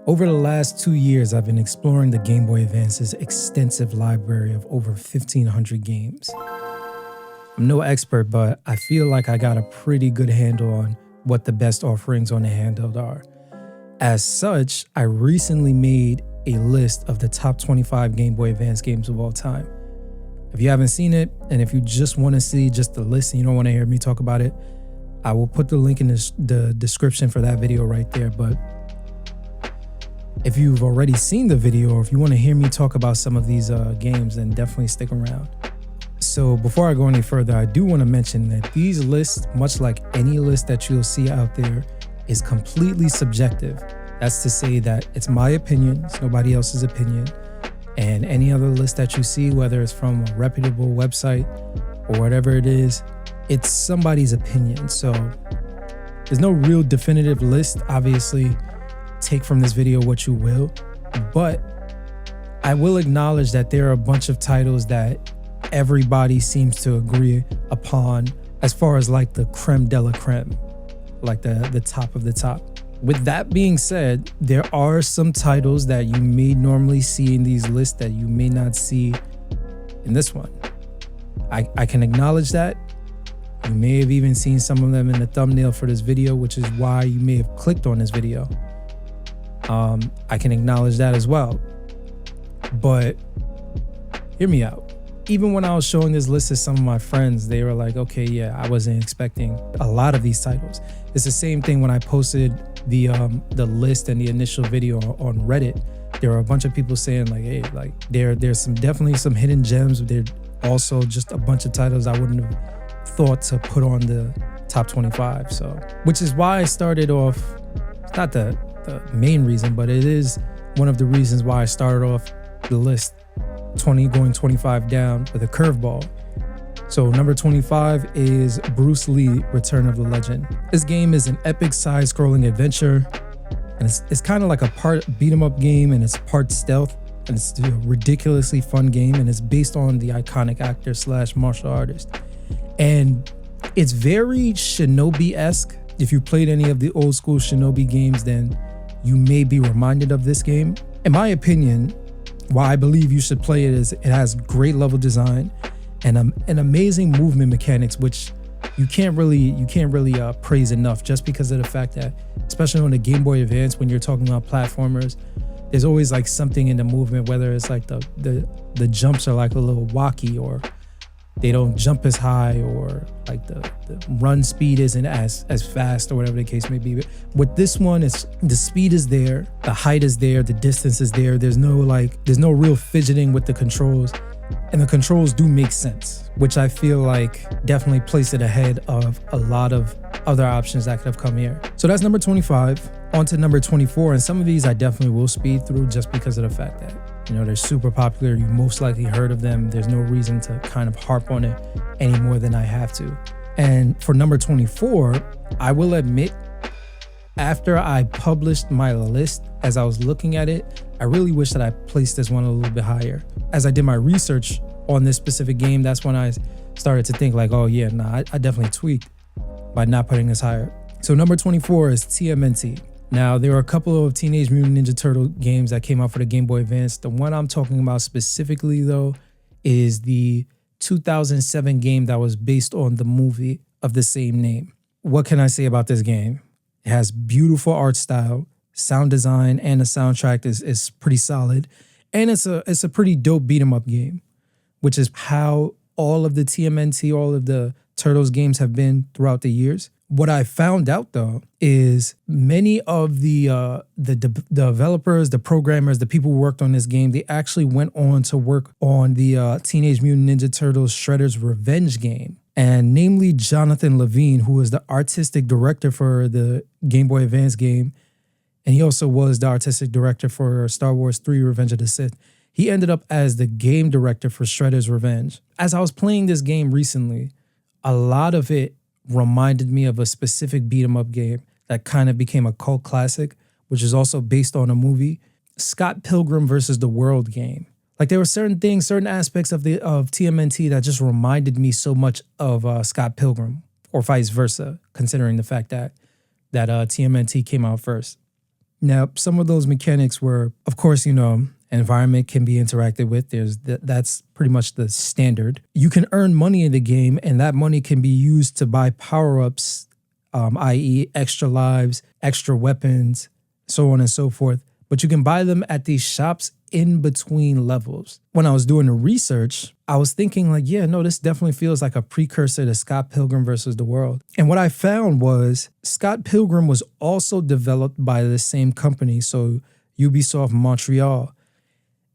Over the last 2 years, I've been exploring the Game Boy Advance's extensive library of over 1,500 games. I'm no expert, but I feel like I got a pretty good handle on what the best offerings on the handheld are. As such, I recently made a list of the top 25 Game Boy Advance games of all time. If you haven't seen it, and if you just want to see just the list and you don't want to hear me talk about it, I will put the link in the description for that video right there. But if you've already seen the video, or if you want to hear me talk about some of these games, then definitely stick around. So before I go any further, I do want to mention that these lists, much like any list that you'll see out there, is completely subjective. That's to say that it's my opinion, it's nobody else's opinion. And any other list that you see, whether it's from a reputable website or whatever it is, it's somebody's opinion. So there's no real definitive list. Obviously, take from this video what you will, but I will acknowledge that there are a bunch of titles that everybody seems to agree upon as far as like the creme de la creme, like the top of the top. With that being said, there are some titles that you may normally see in these lists that you may not see in this one. I can acknowledge that. You may have even seen some of them in the thumbnail for this video, which is why you may have clicked on this video. I can acknowledge that as well. But hear me out. Even when I was showing this list to some of my friends, they were like, okay, yeah, I wasn't expecting a lot of these titles. It's the same thing when I posted the list and the initial video on Reddit. There were a bunch of people saying like, hey, like there's definitely some hidden gems. There also just a bunch of titles I wouldn't have thought to put on the top 25. So, which is why I started off, it's not the main reason, but it is one of the reasons why I started off the list 20 going 25 down with a curveball. So number 25 is Bruce Lee, Return of the Legend. This game is an epic side-scrolling adventure, and it's kind of like a part beat-em-up game, and it's part stealth, and it's a ridiculously fun game, and it's based on the iconic actor / martial artist. And it's very Shinobi-esque. If you played any of the old school Shinobi games, then you may be reminded of this game. In my opinion, why I believe you should play it is it has great level design and an amazing movement mechanics, which you can't really praise enough, just because of the fact that, especially on the Game Boy Advance, when you're talking about platformers, there's always like something in the movement, whether it's like the jumps are like a little wacky, or they don't jump as high, or like the run speed isn't as fast, or whatever the case may be. But with this one, it's the speed is there, the height is there, the distance is there. There's no real fidgeting with the controls, and the controls do make sense, which I feel like definitely place it ahead of a lot of other options that could have come here. So that's number 25. On to number 24, and some of these I definitely will speed through just because of the fact that, you know, they're super popular. You most likely heard of them. There's no reason to kind of harp on it any more than I have to. And for number 24, I will admit, after I published my list, as I was looking at it, I really wish that I placed this one a little bit higher. As I did my research on this specific game, that's when I started to think like, oh yeah, nah, I definitely tweaked by not putting this higher. So number 24 is TMNT. Now, there are a couple of Teenage Mutant Ninja Turtle games that came out for the Game Boy Advance. The one I'm talking about specifically, though, is the 2007 game that was based on the movie of the same name. What can I say about this game? It has beautiful art style, sound design, and the soundtrack is pretty solid. And it's a pretty dope beat 'em up game, which is how all of the TMNT, all of the Turtles games have been throughout the years. What I found out, though, is many of the developers, the programmers, the people who worked on this game, they actually went on to work on the Teenage Mutant Ninja Turtles Shredder's Revenge game. And namely Jonathan Levine, who was the artistic director for the Game Boy Advance game. And he also was the artistic director for Star Wars 3 Revenge of the Sith. He ended up as the game director for Shredder's Revenge. As I was playing this game recently, a lot of it reminded me of a specific beat 'em up game that kind of became a cult classic, which is also based on a movie, Scott Pilgrim versus the World game. Like, there were certain things, certain aspects of TMNT that just reminded me so much of Scott Pilgrim, or vice versa, considering the fact that TMNT came out first. Now, some of those mechanics were, of course, environment can be interacted with. That's pretty much the standard. You can earn money in the game, and that money can be used to buy power-ups, i.e. extra lives, extra weapons, so on and so forth. But you can buy them at these shops in between levels. When I was doing the research, I was thinking this definitely feels like a precursor to Scott Pilgrim versus the World. And what I found was Scott Pilgrim was also developed by the same company, so Ubisoft Montreal.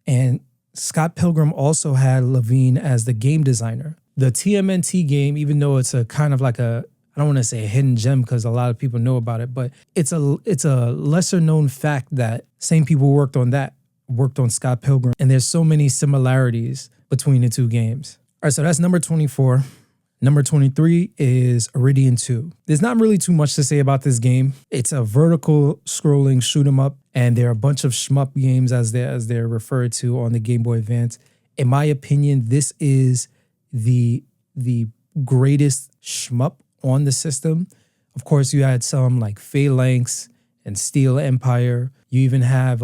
And Scott Pilgrim also had Levine as the game designer. The TMNT game, even though it's a kind of like I don't want to say a hidden gem because a lot of people know about it, but it's a lesser known fact that same people worked on Scott Pilgrim, and there's so many similarities between the two games. All right, so that's number 24. Number 23 is Iridian 2. There's not really too much to say about this game. It's a vertical scrolling shoot 'em up, and there are a bunch of shmup games as they're referred to on the Game Boy Advance. In my opinion, this is the greatest shmup on the system. Of course, you had some like Phalanx and Steel Empire. You even have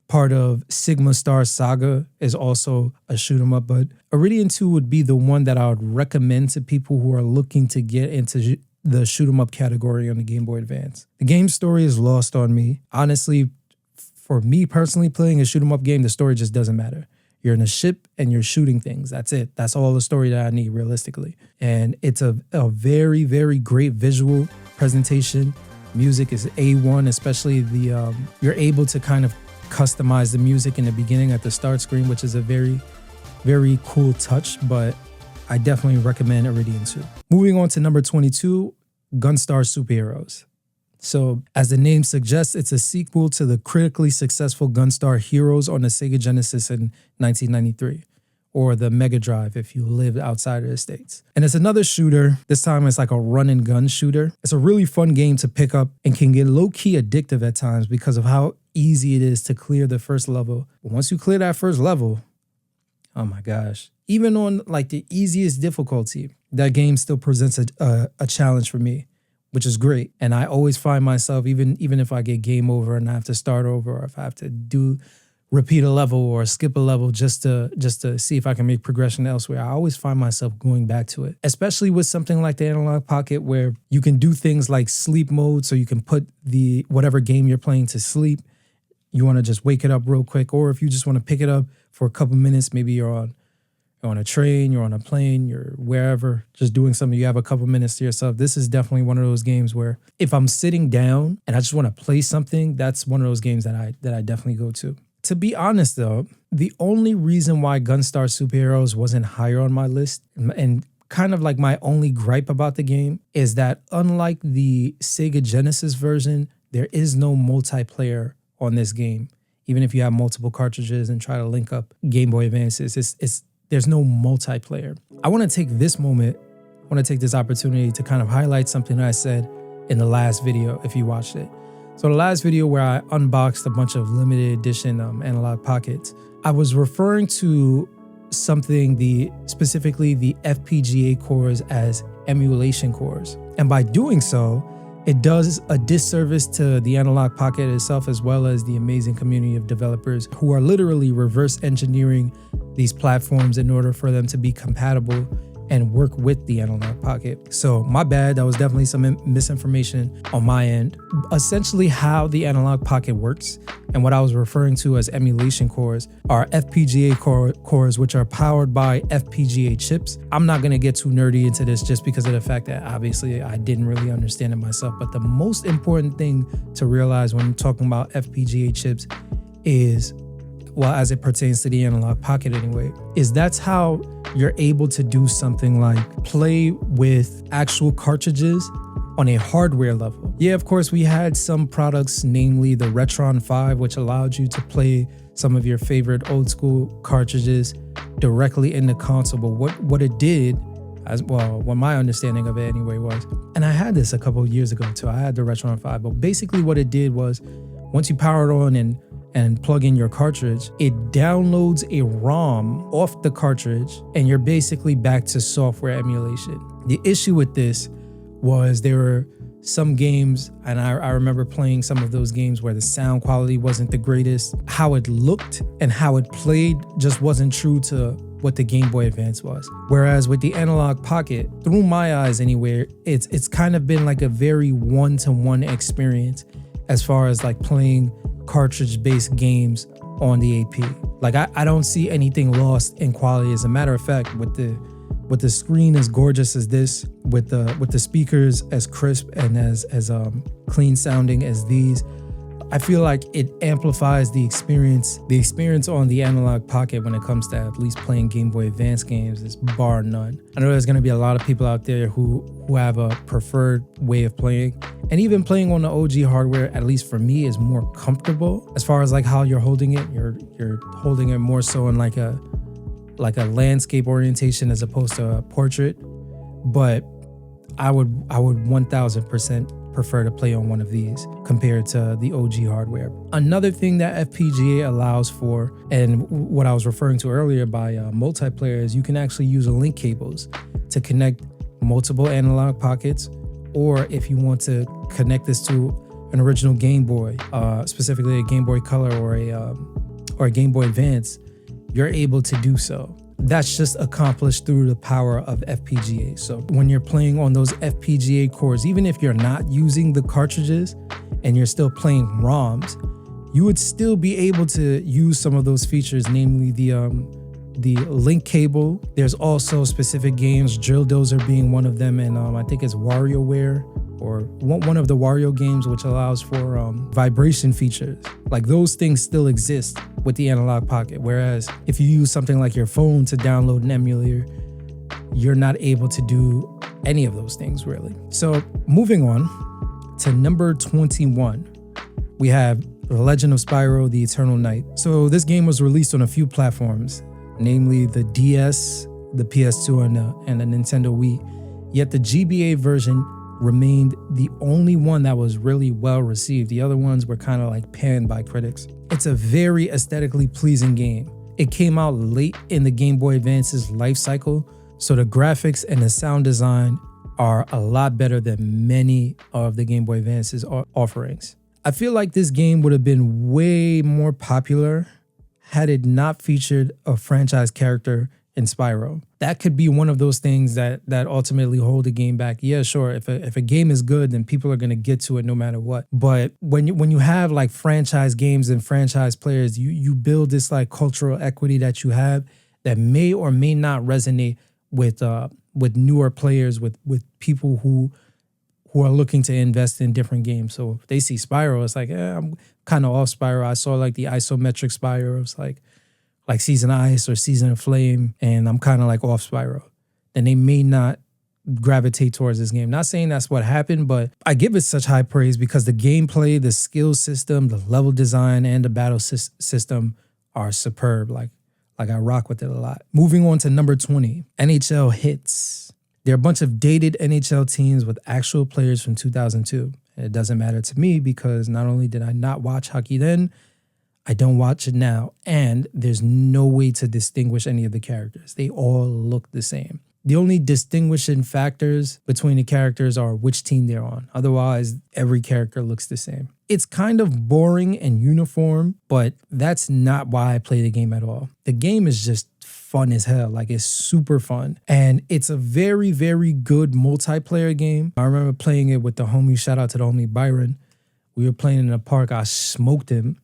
part of Sigma Star Saga is also a shoot 'em up, but Iridian 2 would be the one that I would recommend to people who are looking to get into the shoot 'em up category on the Game Boy Advance. The game story is lost on me. Honestly, for me personally, playing a shoot 'em up game, the story just doesn't matter. You're in a ship and you're shooting things. That's it. That's all the story that I need realistically. And it's a very, very great visual presentation. Music is A1, especially you're able to kind of customize the music in the beginning at the start screen, which is a very, very cool touch, but I definitely recommend Iridian 2. Moving on to number 22, Gunstar Superheroes. So as the name suggests, it's a sequel to the critically successful Gunstar Heroes on the Sega Genesis in 1993, or the Mega Drive if you lived outside of the States. And it's another shooter. This time it's like a run and gun shooter. It's a really fun game to pick up and can get low-key addictive at times because of how easy it is to clear the first level. But once you clear that first level, oh my gosh, even on like the easiest difficulty, that game still presents a challenge for me, which is great. And I always find myself, even if I get game over and I have to start over, or if I have to repeat a level or skip a level just to see if I can make progression elsewhere, I always find myself going back to it, especially with something like the Analogue Pocket where you can do things like sleep mode, so you can put whatever game you're playing to sleep. You want to just wake it up real quick, or if you just want to pick it up for a couple minutes, maybe you're on a train, you're on a plane, you're wherever, just doing something, you have a couple minutes to yourself. This is definitely one of those games where if I'm sitting down and I just want to play something, that's one of those games that I definitely go to. To be honest though, the only reason why Gunstar Superheroes wasn't higher on my list, and kind of like my only gripe about the game, is that unlike the Sega Genesis version, there is no multiplayer on this game. Even if you have multiple cartridges and try to link up Game Boy Advances, there's no multiplayer. I want to take this opportunity to kind of highlight something that I said in the last video, if you watched it. So the last video where I unboxed a bunch of limited edition Analogue Pockets, I was referring to something, specifically the FPGA cores, as emulation cores. And by doing so, it does a disservice to the Analogue Pocket itself, as well as the amazing community of developers who are literally reverse engineering these platforms in order for them to be compatible and work with the Analogue Pocket. So my bad, that was definitely some misinformation on my end. Essentially how the Analogue Pocket works, and what I was referring to as emulation cores, are FPGA cores which are powered by FPGA chips. I'm not gonna get too nerdy into this just because of the fact that obviously I didn't really understand it myself, but the most important thing to realize when talking about FPGA chips is, well, as it pertains to the Analogue Pocket anyway, is that's how you're able to do something like play with actual cartridges on a hardware level. Yeah, of course, we had some products, namely the Retron 5, which allowed you to play some of your favorite old school cartridges directly in the console. But what it did, as well, what my understanding of it anyway was, and I had this a couple of years ago too, I had the Retron 5, but basically what it did was, once you power it on and plug in your cartridge, it downloads a ROM off the cartridge, and you're basically back to software emulation. The issue with this was there were some games, and I remember playing some of those games where the sound quality wasn't the greatest. How it looked and how it played just wasn't true to what the Game Boy Advance was. Whereas with the Analogue Pocket, through my eyes anywhere, it's kind of been like a very one-to-one experience as far as like playing cartridge-based games on the AP. Like I don't see anything lost in quality. As a matter of fact, with the screen as gorgeous as this, with the speakers as crisp and as clean sounding as these, I feel like it amplifies the experience. The experience on the Analogue Pocket when it comes to at least playing Game Boy Advance games is bar none. I know there's going to be a lot of people out there who have a preferred way of playing, and even playing on the OG hardware, at least for me, is more comfortable as far as like how you're holding it. You're holding it more so in like a landscape orientation as opposed to a portrait. But I would 1000% prefer to play on one of these compared to the OG hardware. Another thing that FPGA allows for, and what I was referring to earlier by multiplayer, is you can actually use link cables to connect multiple Analogue Pockets, or if you want to connect this to an original Game Boy, specifically a Game Boy Color or a Game Boy Advance, you're able to do so. That's just accomplished through the power of FPGA. So when you're playing on those FPGA cores, even if you're not using the cartridges and you're still playing ROMs, you would still be able to use some of those features, namely the link cable. There's also specific games, Drill Dozer being one of them, and I think it's WarioWare, or one of the Wario games, which allows for vibration features. Like those things still exist with the Analogue Pocket. Whereas if you use something like your phone to download an emulator, you're not able to do any of those things really. So moving on to number 21, we have The Legend of Spyro: The Eternal Night. So this game was released on a few platforms, namely the DS, the PS2, and the Nintendo Wii. Yet the GBA version remained the only one that was really well received. The other ones were kind of like panned by critics. It's a very aesthetically pleasing game. It came out late in the Game Boy Advance's life cycle, so the graphics and the sound design are a lot better than many of the Game Boy Advance's offerings. I feel like this game would have been way more popular had it not featured a franchise character in Spyro. That could be one of those things that ultimately hold a game back. Yeah, sure. If a game is good, then people are going to get to it no matter what. But when you have like franchise games and franchise players, you build this like cultural equity that you have that may or may not resonate with newer players, with people who are looking to invest in different games. So if they see Spyro, it's like, I'm kind of off Spyro. I saw like the isometric Spyro. It's like Season of Ice or Season of Flame, and I'm kind of like off Spyro. Then they may not gravitate towards this game. Not saying that's what happened, but I give it such high praise because the gameplay, the skill system, the level design, and the battle system are superb. Like I rock with it a lot. Moving on to number 20, NHL Hits. They're a bunch of dated NHL teams with actual players from 2002. And it doesn't matter to me because not only did I not watch hockey then, I don't watch it now, and there's no way to distinguish any of the characters. They all look the same. The only distinguishing factors between the characters are which team they're on. Otherwise, every character looks the same. It's kind of boring and uniform, but that's not why I play the game at all. The game is just fun as hell. Like, it's super fun. And it's a very, very good multiplayer game. I remember playing it with the homie, shout out to the homie Byron. We were playing in the park. I smoked him.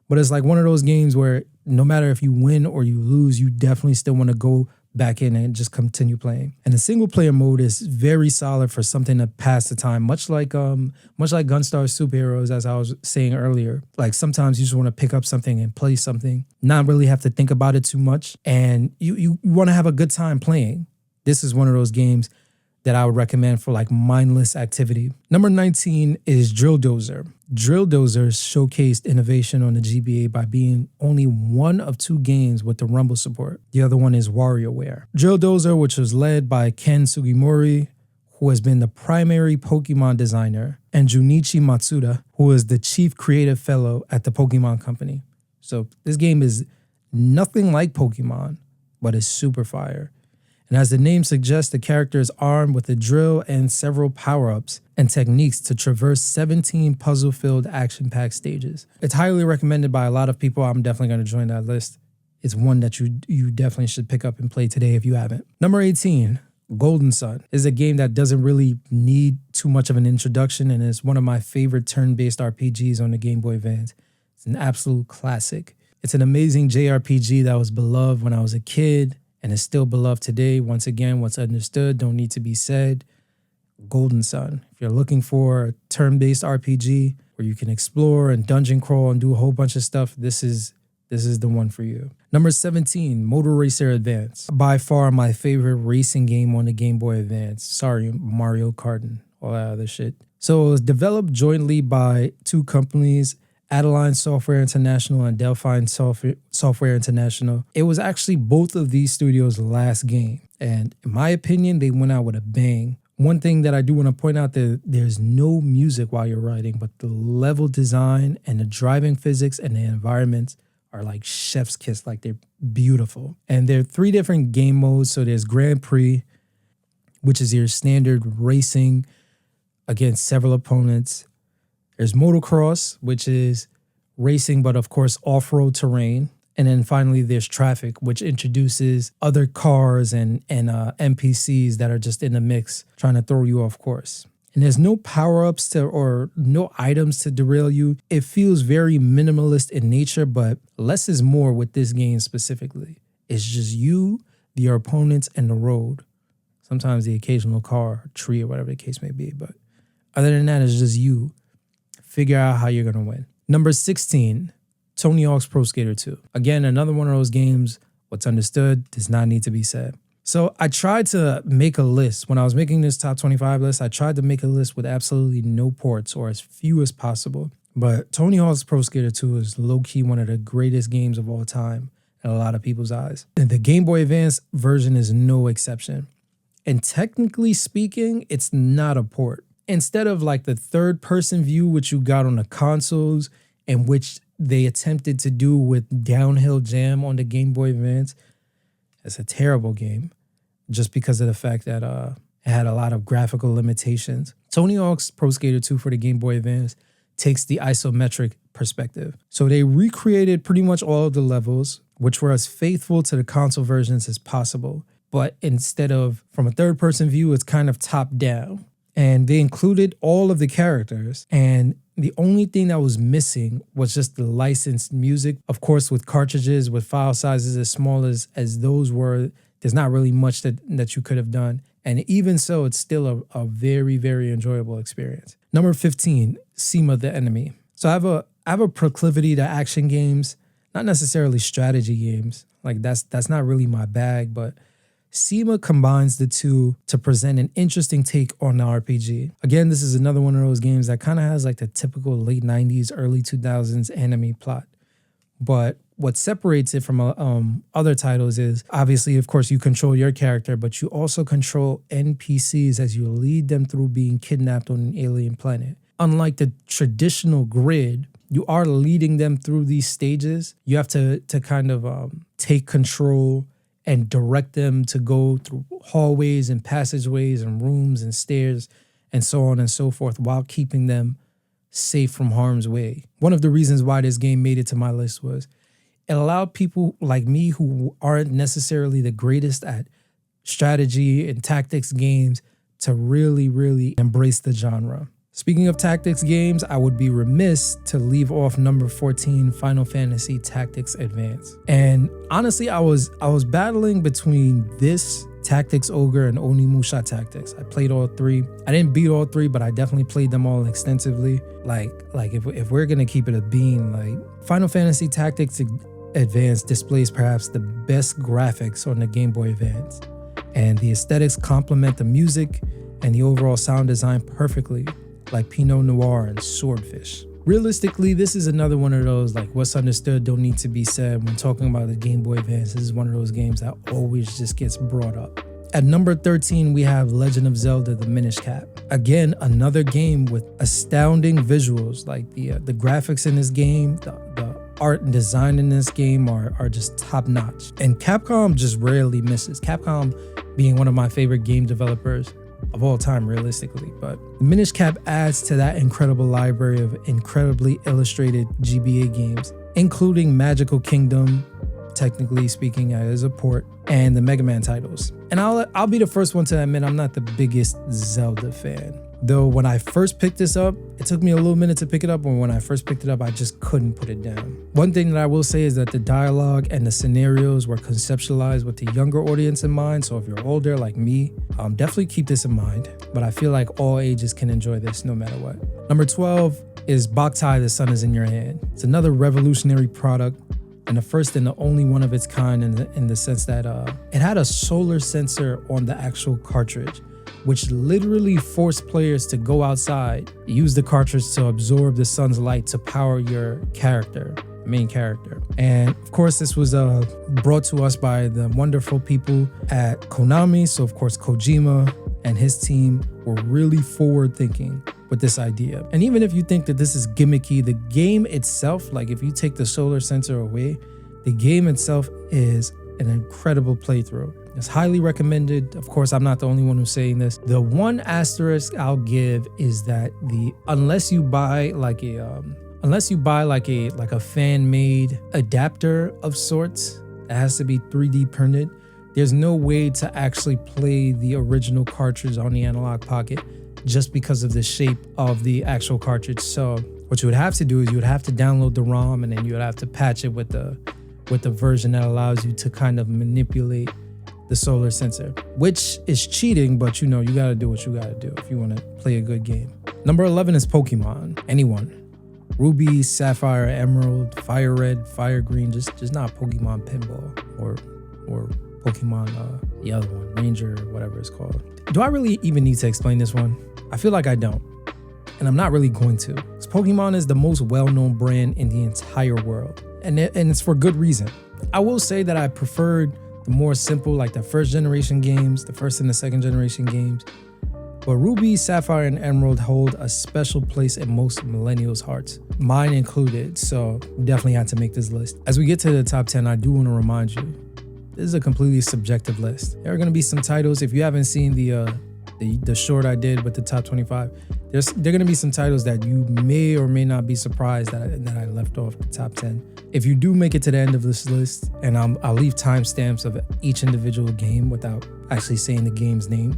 But it's like one of those games where no matter if you win or you lose, you definitely still want to go back in and just continue playing. And the single player mode is very solid for something to pass the time, much like Gunstar Superheroes, as I was saying earlier. Like sometimes you just want to pick up something and play something, not really have to think about it too much, and you want to have a good time playing. This is one of those games that I would recommend for like mindless activity. Number 19 is Drill Dozer. Drill Dozer showcased innovation on the GBA by being only one of two games with the Rumble support. The other one is WarioWare. Drill Dozer, which was led by Ken Sugimori, who has been the primary Pokemon designer, and Junichi Matsuda, who is the chief creative fellow at the Pokemon Company. So this game is nothing like Pokemon, but it's super fire. And as the name suggests, the character is armed with a drill and several power-ups and techniques to traverse 17 puzzle-filled action-packed stages. It's highly recommended by a lot of people. I'm definitely going to join that list. It's one that you definitely should pick up and play today if you haven't. Number 18, Golden Sun is a game that doesn't really need too much of an introduction and is one of my favorite turn-based RPGs on the Game Boy Advance. It's an absolute classic. It's an amazing JRPG that was beloved when I was a kid and is still beloved today. Once again, what's understood don't need to be said. Golden Sun. If you're looking for a turn-based RPG where you can explore and dungeon crawl and do a whole bunch of stuff, this is the one for you. Number 17, Motor Racer Advance. By far my favorite racing game on the Game Boy Advance. Sorry, Mario Kart and all that other shit. So it was developed jointly by two companies, Adeline Software International and Delphine Software International. It was actually both of these studios' last game. And in my opinion, they went out with a bang. One thing that I do want to point out, that there's no music while you're riding, but the level design and the driving physics and the environments are like chef's kiss, like they're beautiful. And there are 3 different game modes. So there's Grand Prix, which is your standard racing against several opponents. There's Motocross, which is racing, but of course off-road terrain. And then finally there's Traffic, which introduces other cars and NPCs that are just in the mix trying to throw you off course. And there's no power-ups or no items to derail you. It feels very minimalist in nature, but less is more with this game specifically. It's just you, your opponents, and the road. Sometimes the occasional car, or tree, or whatever the case may be. But other than that, it's just you. Figure out how you're going to win. Number 16, Tony Hawk's Pro Skater 2. Again, another one of those games, what's understood does not need to be said. So I tried to make a list. When I was making this top 25 list, I tried to make a list with absolutely no ports or as few as possible. But Tony Hawk's Pro Skater 2 is low-key one of the greatest games of all time in a lot of people's eyes. And the Game Boy Advance version is no exception. And technically speaking, it's not a port. Instead of like the third-person view, which you got on the consoles, and which they attempted to do with Downhill Jam on the Game Boy Advance, it's a terrible game. Just because of the fact that it had a lot of graphical limitations. Tony Hawk's Pro Skater 2 for the Game Boy Advance takes the isometric perspective. So they recreated pretty much all of the levels, which were as faithful to the console versions as possible. But instead of from a third-person view, it's kind of top-down. And they included all of the characters. And the only thing that was missing was just the licensed music. Of course, with cartridges, with file sizes as small as those were, there's not really much that you could have done. And even so, it's still a very, very enjoyable experience. Number 15, SEMA the Enemy. So I have a proclivity to action games, not necessarily strategy games. Like that's not really my bag, but SEMA combines the two to present an interesting take on the RPG. Again, this is another one of those games that kind of has like the typical late 90s, early 2000s anime plot. But what separates it from other titles is, obviously, of course, you control your character, but you also control NPCs as you lead them through being kidnapped on an alien planet. Unlike the traditional grid, you are leading them through these stages. You have to kind of take control and direct them to go through hallways and passageways and rooms and stairs and so on and so forth while keeping them safe from harm's way. One of the reasons why this game made it to my list was it allowed people like me who aren't necessarily the greatest at strategy and tactics games to really, really embrace the genre. Speaking of tactics games, I would be remiss to leave off number 14, Final Fantasy Tactics Advance. And honestly, I was battling between this, Tactics Ogre, and Onimusha Tactics. I played all 3. I didn't beat all 3, but I definitely played them all extensively. Like if we're gonna keep it a bean, like Final Fantasy Tactics Advance displays perhaps the best graphics on the Game Boy Advance. And the aesthetics complement the music and the overall sound design perfectly, like Pinot Noir and Swordfish. Realistically, this is another one of those, like, what's understood don't need to be said when talking about the Game Boy Advance. This is one of those games that always just gets brought up. At number 13, we have Legend of Zelda: The Minish Cap. Again, another game with astounding visuals. Like the graphics in this game, the art and design in this game are just top notch. And Capcom just rarely misses. Capcom being one of my favorite game developers of all time, realistically. But Minish Cap adds to that incredible library of incredibly illustrated GBA games, including Magical Kingdom, technically speaking, as a port, and the Mega Man titles. And I'll be the first one to admit I'm not the biggest Zelda fan. Though when I first picked this up, it took me a little minute to pick it up, and when I first picked it up, I just couldn't put it down. One thing that I will say is that the dialogue and the scenarios were conceptualized with the younger audience in mind, so if you're older like me, definitely keep this in mind, but I feel like all ages can enjoy this no matter what. Number 12 is Boktai, The Sun Is In Your Hand. It's another revolutionary product, and the first and the only one of its kind in the sense that it had a solar sensor on the actual cartridge, which literally forced players to go outside, use the cartridge to absorb the sun's light to power your character, main character. And of course, this was brought to us by the wonderful people at Konami. So of course, Kojima and his team were really forward thinking with this idea. And even if you think that this is gimmicky, the game itself, like if you take the solar sensor away, the game itself is an incredible playthrough. It's highly recommended. Of course, I'm not the only one who's saying this. The one asterisk I'll give is that unless you buy like a fan-made adapter of sorts that has to be 3D printed, there's no way to actually play the original cartridge on the Analogue Pocket just because of the shape of the actual cartridge. So what you would have to do is you would have to download the ROM, and then you would have to patch it with the version that allows you to kind of manipulate the solar sensor, which is cheating, but you know, you gotta do what you gotta do if you wanna play a good game. Number 11 is Pokemon. Anyone. Ruby, Sapphire, Emerald, Fire Red, Fire Green, just not Pokemon Pinball or Pokemon, the other one, Ranger, whatever it's called. Do I really even need to explain this one? I feel like I don't, and I'm not really going to. Because Pokemon is the most well-known brand in the entire world, and it's for good reason. I will say that I preferred the more simple, like the first generation games, the first and the second generation games. But Ruby, Sapphire, and Emerald hold a special place in most millennials' hearts, mine included, so definitely had to make this list. As we get to the top 10, I do want to remind you, this is a completely subjective list. There are going to be some titles, if you haven't seen the short I did with the top 25, there are going to be some titles that you may or may not be surprised that I left off the top 10. If you do make it to the end of this list, and I'll leave timestamps of each individual game without actually saying the game's name,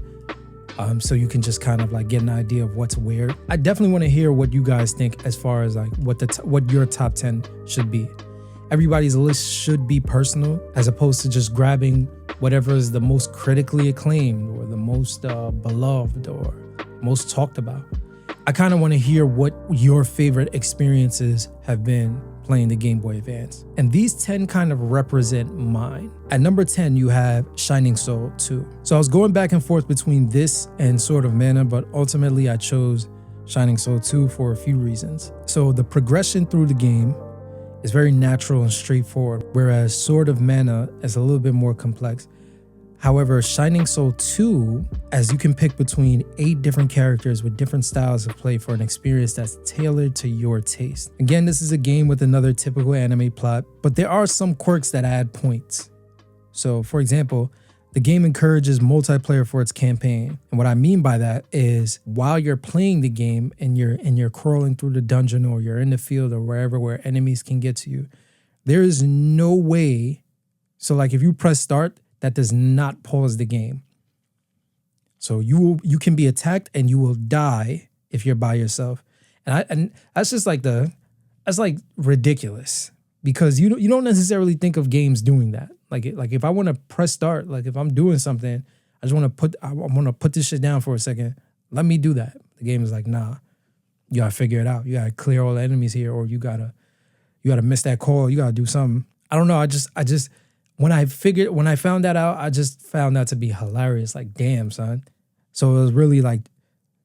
so you can just kind of like get an idea of what's where. I definitely want to hear what you guys think as far as like what your top 10 should be. Everybody's list should be personal, as opposed to just grabbing whatever is the most critically acclaimed or the most beloved or most talked about. I kind of want to hear what your favorite experiences have been playing the Game Boy Advance. And these 10 kind of represent mine. At number 10, you have Shining Soul 2. So I was going back and forth between this and Sword of Mana, but ultimately I chose Shining Soul 2 for a few reasons. So the progression through the game is very natural and straightforward, whereas Sword of Mana is a little bit more complex. However, Shining Soul 2, as you can pick between 8 different characters with different styles of play for an experience that's tailored to your taste. Again, this is a game with another typical anime plot, but there are some quirks that add points. So, for example, the game encourages multiplayer for its campaign. And what I mean by that is while you're playing the game and you're crawling through the dungeon or you're in the field or wherever where enemies can get to you, there is no way. So like if you press start, that does not pause the game. So you can be attacked and you will die if you're by yourself. And that's just like that's like ridiculous, because you don't necessarily think of games doing that. Like if I want to press start, like if I'm doing something, I want to put this shit down for a second. Let me do that. The game is like, nah, you gotta figure it out. You gotta clear all the enemies here, or you gotta miss that call. You gotta do something. I don't know. I just when I found that out, I just found that to be hilarious. Like, damn, son. So it was really like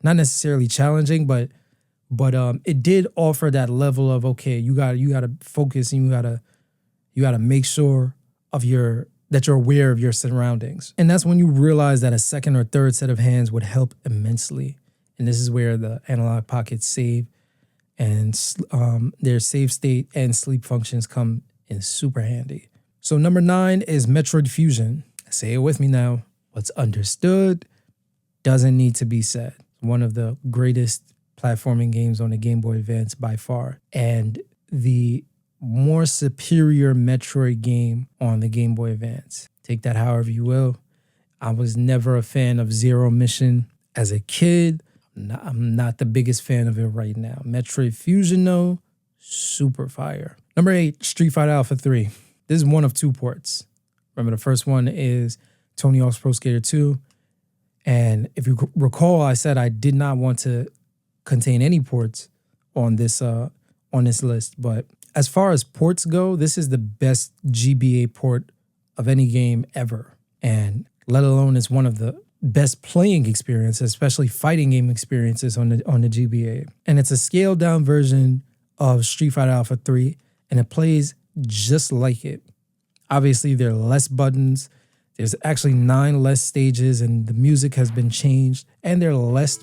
not necessarily challenging, but it did offer that level of, okay, you gotta focus and you gotta make sure that you're aware of your surroundings. And that's when you realize that a second or third set of hands would help immensely. And this is where the Analogue Pocket saved and their save state and sleep functions come in super handy. So number 9 is Metroid Fusion. Say it with me now. What's understood doesn't need to be said. One of the greatest platforming games on the Game Boy Advance by far, and the more superior Metroid game on the Game Boy Advance. Take that however you will. I was never a fan of Zero Mission as a kid. I'm not the biggest fan of it right now. Metroid Fusion, though, super fire. Number 8, Street Fighter Alpha 3. This is one of 2 ports. Remember, the first one is Tony Hawk's Pro Skater 2. And if you recall, I said I did not want to contain any ports on this list. But as far as ports go, this is the best GBA port of any game ever. And let alone it's one of the best playing experiences, especially fighting game experiences on the GBA. And it's a scaled down version of Street Fighter Alpha 3, and it plays just like it. Obviously, there are less buttons. There's actually 9 less stages, and the music has been changed, and there are less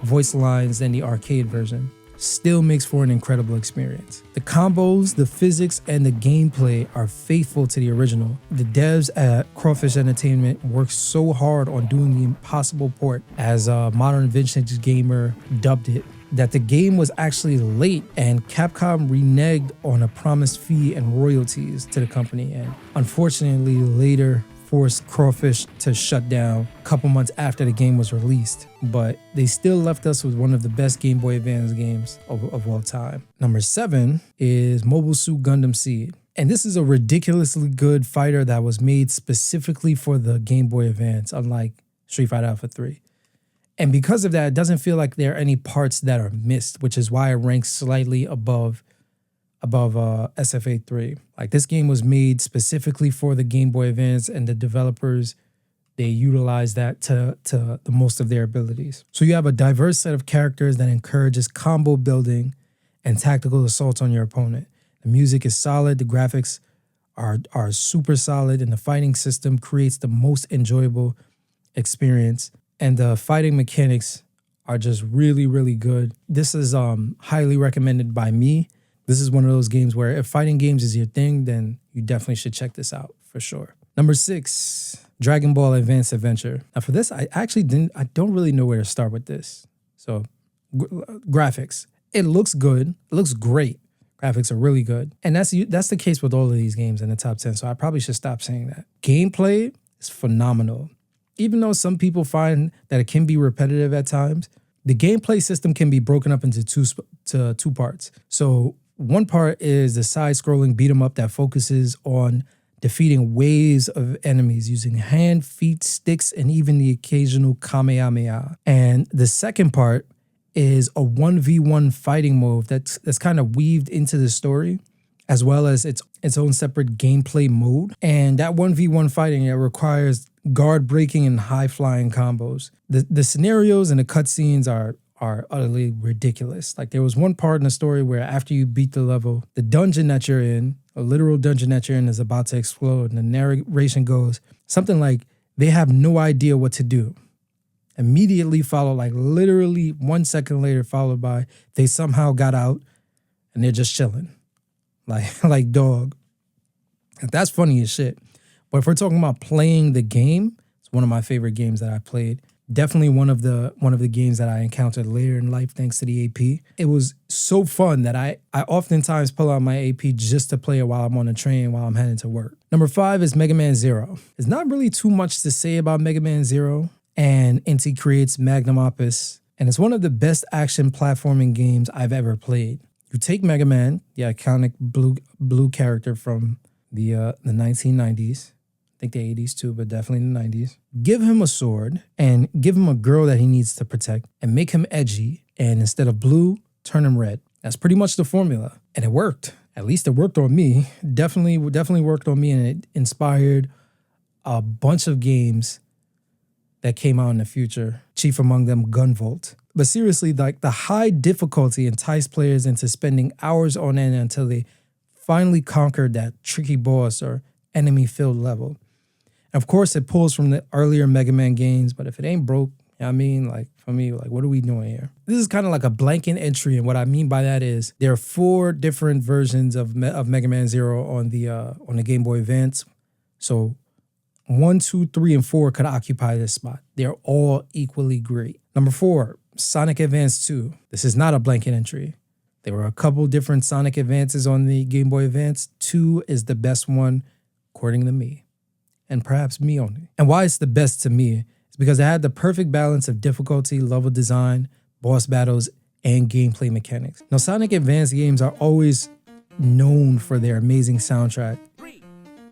voice lines than the arcade version. Still makes for an incredible experience. The combos, the physics, and the gameplay are faithful to the original. The devs at Crawfish Entertainment worked so hard on doing the impossible port, as Modern Vintage Gamer dubbed it, that the game was actually late, and Capcom reneged on a promised fee and royalties to the company, and unfortunately later forced Crawfish to shut down a couple months after the game was released. But they still left us with one of the best Game Boy Advance games of all time. Number 7 is Mobile Suit Gundam Seed. And this is a ridiculously good fighter that was made specifically for the Game Boy Advance, unlike Street Fighter Alpha 3. And because of that, it doesn't feel like there are any parts that are missed, which is why it ranks slightly above SFA 3. Like, this game was made specifically for the Game Boy Advance, and the developers, they utilized that to the most of their abilities. So you have a diverse set of characters that encourages combo building and tactical assaults on your opponent. The music is solid, the graphics are super solid, and the fighting system creates the most enjoyable experience. And the fighting mechanics are just really, really good. This is highly recommended by me. This is one of those games where if fighting games is your thing, then you definitely should check this out for sure. Number 6, Dragon Ball Advanced Adventure. Now for this, I don't really know where to start with this. So graphics, it looks good. It looks great. Graphics are really good. And that's the case with all of these games in the top 10. So I probably should stop saying that. Gameplay is phenomenal. Even though some people find that it can be repetitive at times, the gameplay system can be broken up into two parts. So one part is the side-scrolling beat-em-up that focuses on defeating waves of enemies using hand, feet, sticks, and even the occasional Kamehameha. And the second part is a 1v1 fighting mode that's kind of weaved into the story, as well as its own separate gameplay mode. And that 1v1 fighting, it requires guard breaking and high-flying combos. The scenarios and the cutscenes are utterly ridiculous. Like, there was one part in the story where after you beat the level, the dungeon that you're in, a literal dungeon that you're in, is about to explode. And the narration goes something like, they have no idea what to do. Immediately followed, like literally 1 second later, followed by, they somehow got out and they're just chilling. Like dog. That's funny as shit. But if we're talking about playing the game, it's one of my favorite games that I played. Definitely one of the games that I encountered later in life thanks to the AP. It was so fun that I oftentimes pull out my AP just to play it while I'm on the train, while I'm heading to work. Number 5 is Mega Man Zero. There's not really too much to say about Mega Man Zero, and Inti creates magnum opus, and it's one of the best action platforming games I've ever played. You take Mega Man, the iconic blue character from the 1990s, I think the 80s too, but definitely the 90s. Give him a sword and give him a girl that he needs to protect and make him edgy. And instead of blue, turn him red. That's pretty much the formula. And it worked. At least it worked on me. Definitely worked on me, and it inspired a bunch of games that came out in the future. Chief among them, Gunvolt. But seriously, like, the high difficulty enticed players into spending hours on end until they finally conquered that tricky boss or enemy-filled level. Of course, it pulls from the earlier Mega Man games, but if it ain't broke, know what I mean? Like, for me, like, what are we doing here? This is kind of like a blanket entry, and what I mean by that is there are 4 different versions of Mega Man Zero on the Game Boy Advance. So 1, 2, 3, and 4 could occupy this spot. They're all equally great. Number 4, Sonic Advance 2. This is not a blanket entry. There were a couple different Sonic Advances on the Game Boy Advance. 2 is the best one, according to me, and perhaps me only. And why it's the best to me is because it had the perfect balance of difficulty, level design, boss battles, and gameplay mechanics. Now, Sonic Advance games are always known for their amazing soundtrack,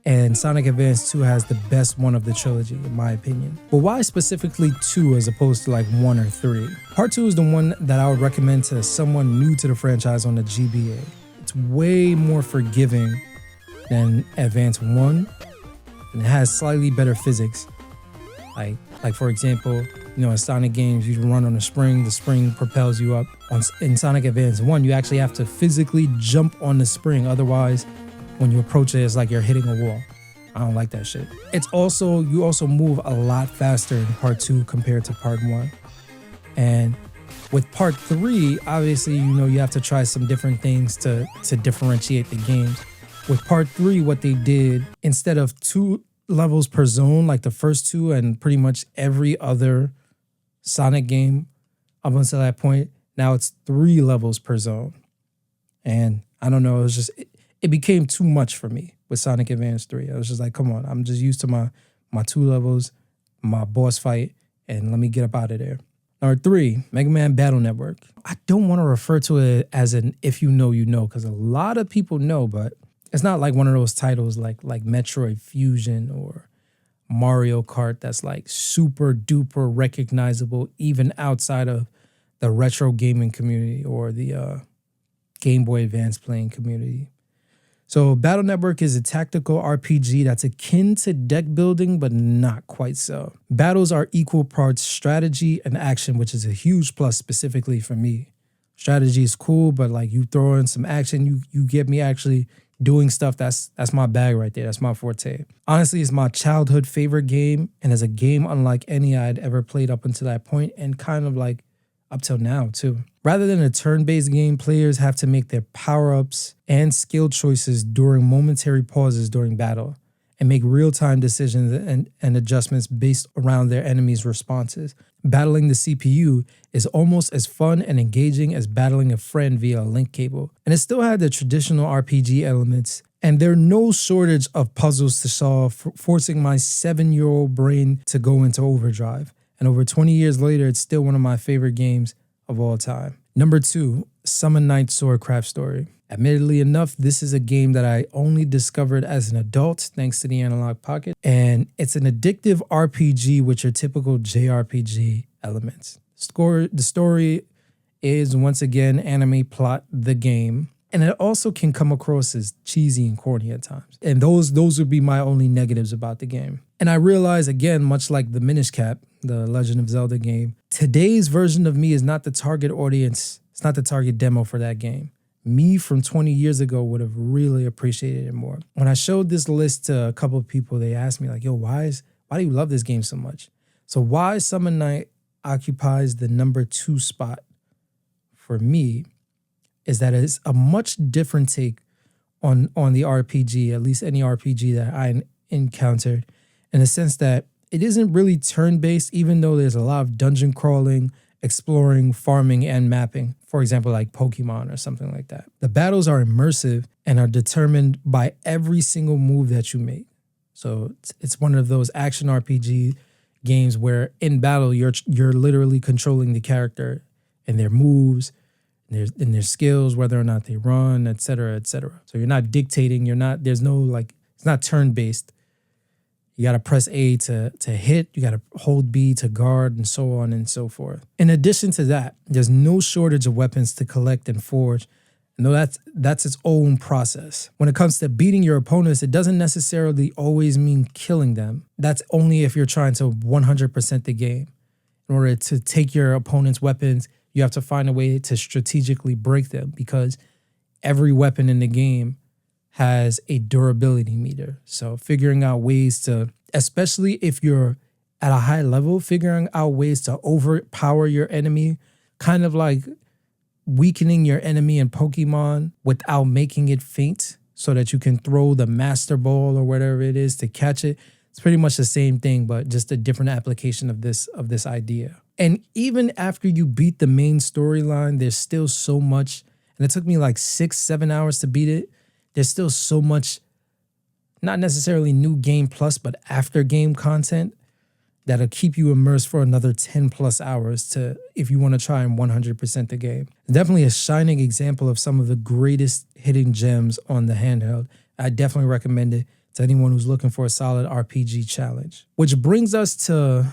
and Sonic Advance 2 has the best one of the trilogy, in my opinion. But why specifically 2 as opposed to like 1 or 3? Part 2 is the one that I would recommend to someone new to the franchise on the GBA. It's way more forgiving than Advance 1, and it has slightly better physics. Like for example, in Sonic games, you run on a spring, the spring propels you up. In Sonic Advance 1, you actually have to physically jump on the spring, otherwise when you approach it, it's like you're hitting a wall. I don't like that shit. You also move a lot faster in part 2 compared to part 1. And with part 3, obviously, you have to try some different things to differentiate the games. With part 3, what they did, instead of 2 levels per zone, like the first 2 and pretty much every other Sonic game up until that point, now it's 3 levels per zone. And I don't know, it became too much for me with Sonic Advance 3. I was just like, come on, I'm just used to my 2 levels, my boss fight, and let me get up out of there. Number 3, Mega Man Battle Network. I don't want to refer to it as an if you know, because a lot of people know, but it's not like one of those titles like Metroid Fusion or Mario Kart that's like super duper recognizable even outside of the retro gaming community or the Game Boy Advance playing community. So Battle Network is a tactical RPG that's akin to deck building, but not quite so. Battles are equal parts strategy and action, which is a huge plus specifically for me. Strategy is cool, but like you throw in some action, you get me actually doing stuff. That's my bag right there. That's my forte. Honestly, it's my childhood favorite game, and is a game unlike any I'd ever played up until that point, and kind of like up till now too. Rather than a turn-based game, players have to make their power-ups and skill choices during momentary pauses during battle and make real-time decisions and adjustments based around their enemies' responses. Battling the CPU is almost as fun and engaging as battling a friend via a link cable. And it still had the traditional RPG elements, and there are no shortage of puzzles to solve, forcing my 7-year-old brain to go into overdrive. And over 20 years later, it's still one of my favorite games of all time. Number 2, Summon Night Swordcraft Story. Admittedly enough, this is a game that I only discovered as an adult thanks to the Analogue Pocket, and it's an addictive RPG with your typical JRPG elements. The story is, once again, anime plot the game, and it also can come across as cheesy and corny at times. And those would be my only negatives about the game. And I realize, again, much like the Minish Cap, the Legend of Zelda game, today's version of me is not the target audience. It's not the target demo for that game. Me from 20 years ago would have really appreciated it more. When I showed this list to a couple of people, they asked me like, yo, why do you love this game so much? So why Summon Night occupies the number 2 spot for me is that it's a much different take on the RPG, at least any RPG that I encountered, in the sense that it isn't really turn-based, even though there's a lot of dungeon crawling, exploring, farming, and mapping. For example, like Pokemon or something like that. The battles are immersive and are determined by every single move that you make. So it's one of those action RPG games where in battle, you're literally controlling the character and their moves and their skills, whether or not they run, et cetera, et cetera. So you're not dictating, it's not turn-based. You got to press A to hit, you got to hold B to guard, and so on and so forth. In addition to that, there's no shortage of weapons to collect and forge. No, that's its own process. When it comes to beating your opponents, it doesn't necessarily always mean killing them. That's only if you're trying to 100% the game. In order to take your opponent's weapons, you have to find a way to strategically break them, because every weapon in the game has a durability meter. So figuring out ways to, especially if you're at a high level, figuring out ways to overpower your enemy, kind of like weakening your enemy in Pokemon without making it faint so that you can throw the master ball or whatever it is to catch it. It's pretty much the same thing, but just a different application of this idea. And even after you beat the main storyline, there's still so much, and it took me like 6-7 hours to beat it. There's still so much, not necessarily new game plus, but after game content that'll keep you immersed for another 10 plus hours if you want to try and 100% the game. Definitely a shining example of some of the greatest hidden gems on the handheld. I definitely recommend it to anyone who's looking for a solid RPG challenge. Which brings us to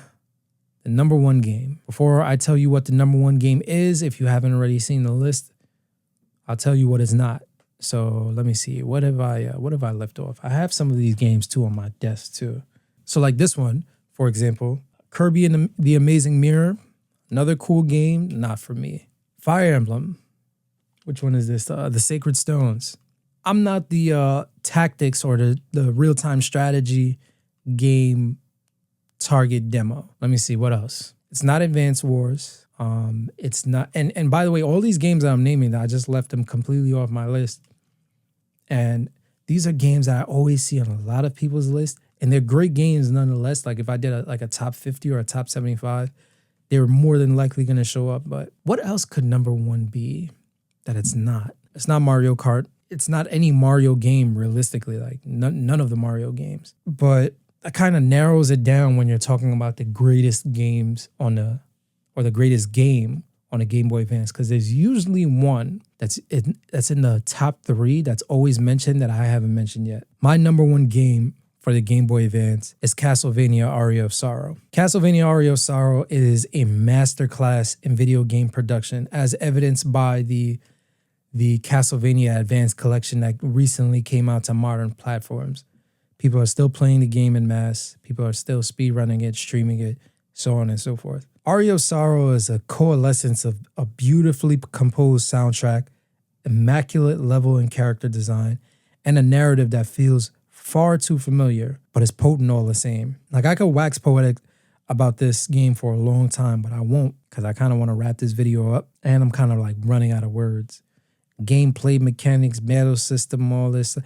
the number one game. Before I tell you what the number one game is, if you haven't already seen the list, I'll tell you what it's not. So let me see. What have I left off? I have some of these games too on my desk too. So like this one, for example, Kirby and the Amazing Mirror, another cool game, not for me. Fire Emblem, which one is this? The Sacred Stones. I'm not the tactics or the real-time strategy game target demo. Let me see, what else? It's not Advance Wars. It's not, and by the way, all these games that I'm naming, I just left them completely off my list. And these are games that I always see on a lot of people's list, and they're great games nonetheless. Like if I did a top 50 or a top 75, they were more than likely going to show up. But what else could number one be that it's not? It's not Mario Kart. It's not any Mario game realistically, like none of the Mario games. But that kind of narrows it down when you're talking about the greatest games or the greatest game on a Game Boy Advance, because there's usually one that's in the top 3 that's always mentioned that I haven't mentioned yet. My number one game for the Game Boy Advance is Castlevania Aria of Sorrow. Castlevania Aria of Sorrow is a masterclass in video game production, as evidenced by the Castlevania Advance collection that recently came out to modern platforms. People are still playing the game en masse. People are still speedrunning it, streaming it, so on and so forth. Aria of Sorrow is a coalescence of a beautifully composed soundtrack, immaculate level and character design, and a narrative that feels far too familiar, but is potent all the same. Like, I could wax poetic about this game for a long time, but I won't, because I kind of want to wrap this video up, and I'm kind of like running out of words. Gameplay mechanics, battle system, all this.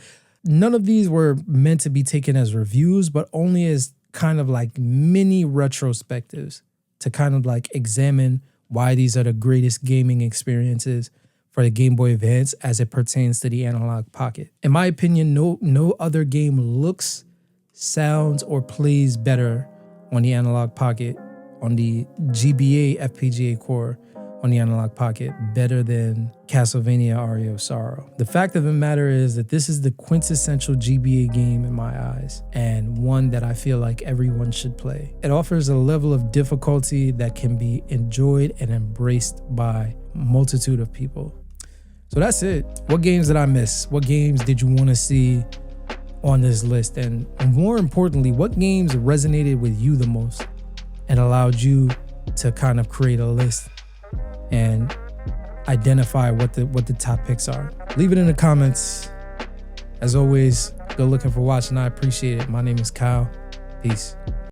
None of these were meant to be taken as reviews, but only as kind of like mini retrospectives to kind of like examine why these are the greatest gaming experiences for the Game Boy Advance as it pertains to the Analogue Pocket. In my opinion, no other game looks, sounds, or plays better on the Analogue Pocket, on the GBA FPGA core on the Analogue Pocket, better than Castlevania Aria of Sorrow. The fact of the matter is that this is the quintessential GBA game in my eyes, and one that I feel like everyone should play. It offers a level of difficulty that can be enjoyed and embraced by a multitude of people. So that's it. What games did I miss? What games did you want to see on this list? And more importantly, what games resonated with you the most and allowed you to kind of create a list and identify what the top picks are? Leave it in the comments. As always, good looking for watching. I appreciate it. My name is Kyle. Peace.